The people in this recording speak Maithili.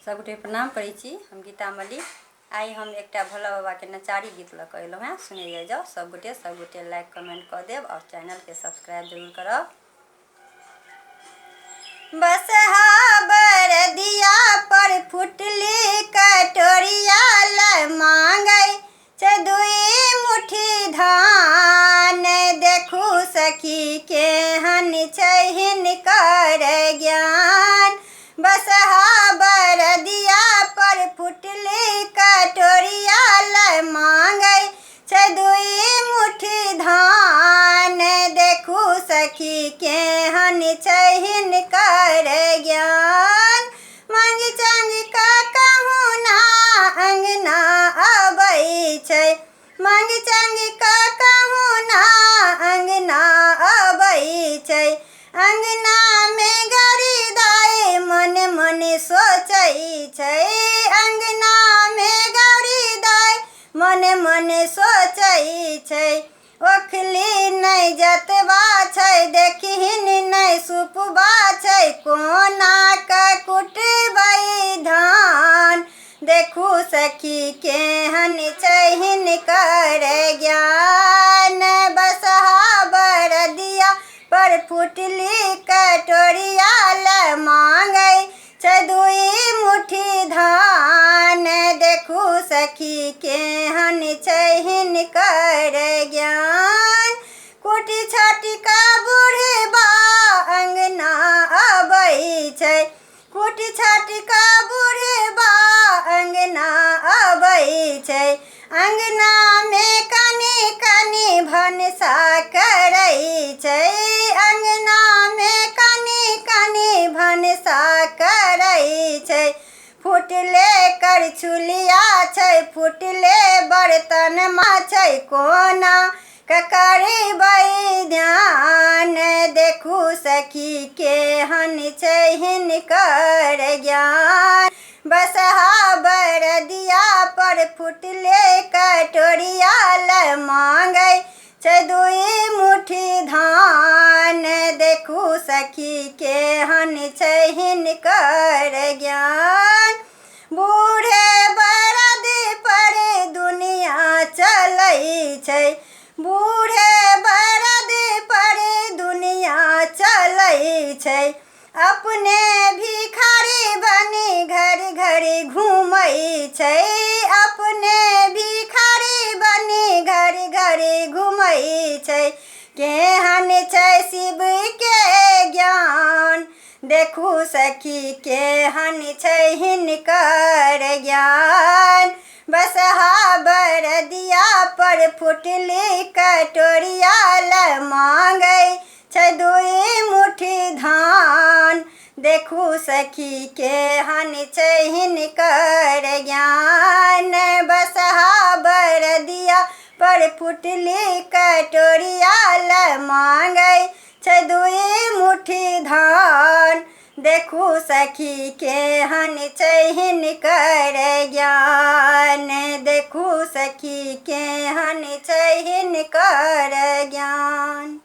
सबगोटे प्रणाम करै छी। हम गीता मल्लिक। आई हम एक भोला बाबा के नचारी गीत लऽ कऽ अयलहुँ हैं। सुनै जाओ सबगोटे लाइक कमेंट कऽ देव और चैनल के सब्सक्राइब जरूर करब। बसहा बरदिया पर फुटली कटोरिया ल मांगै छै दुई मुट्ठी धान। देखू सखी केहन छै हिनकर ज्ञान। बसहा बरदिया पर फुटली कटोरिया ल मांगै छै दुई मुट्ठी धान। देखू सखी केहन छै हिनकर ज्ञान। मांगी चांगी का कहूँ ना अंगना अबै छै। मांगी चांगी का कहूँ ना अंगना अबै छै। अंगना में गरी दाई मन मन सोचै छै। अंगना में गौरी दाई मन मन सोचै छै। ओखली नहीं जतबा छै देखिन नहीं सुपबा छै। कोना का कुटबै धान। देखू सखी केहन छै हिनकर ज्ञान। बसहा बरदिया पर फुटली कटोरिया ल मांगै छै दुई मुट्ठी धान। देखू सखी केहन छै हिनकर ज्ञान। कुटी छाटी का बूढ़बा अंगना अबै छै। कुटी छाटी का बूढ़बा अंगना अबै छै। अंगना में कनी कनी भनसा करै छै। अंगना में कनी कनी भनसा करै छै। फुटले करछुलिया छै फुटले बर्तन मा छै। कोना करबै ध्यान। देखू सखी केहन छै हिनकर ज्ञान। बसहा बरदिया पर फुटले कटोरिया ल मांगै छै दुई मुट्ठी धान। देखू सखी केहन छै हिनकर ज्ञान। बूढ़े बरद पर दुनिया चलै छै। बूढ़े बरद पर दुनिया चलै छै। अपने भिखारी बनी घर घर घूमै छै। अपने भिखारी बनी घर घर घूमै छै। केहन छै शिव के ज्ञान। देखू सखी केहन छै हिनकर ज्ञान। बसहा बरदिया पर फुटली कटोरिया ल मांगै छै दुई मुट्ठी धान। देखू सखी केहन छै हिनकर ज्ञान। बसहा बरदिया पर फुटली कटोरिया ल मांगै छै दुई मुट्ठी धान। देखू सखी केहन छै हिनकर ज्ञान। देखू सखी केहन छै हिनकर ज्ञान।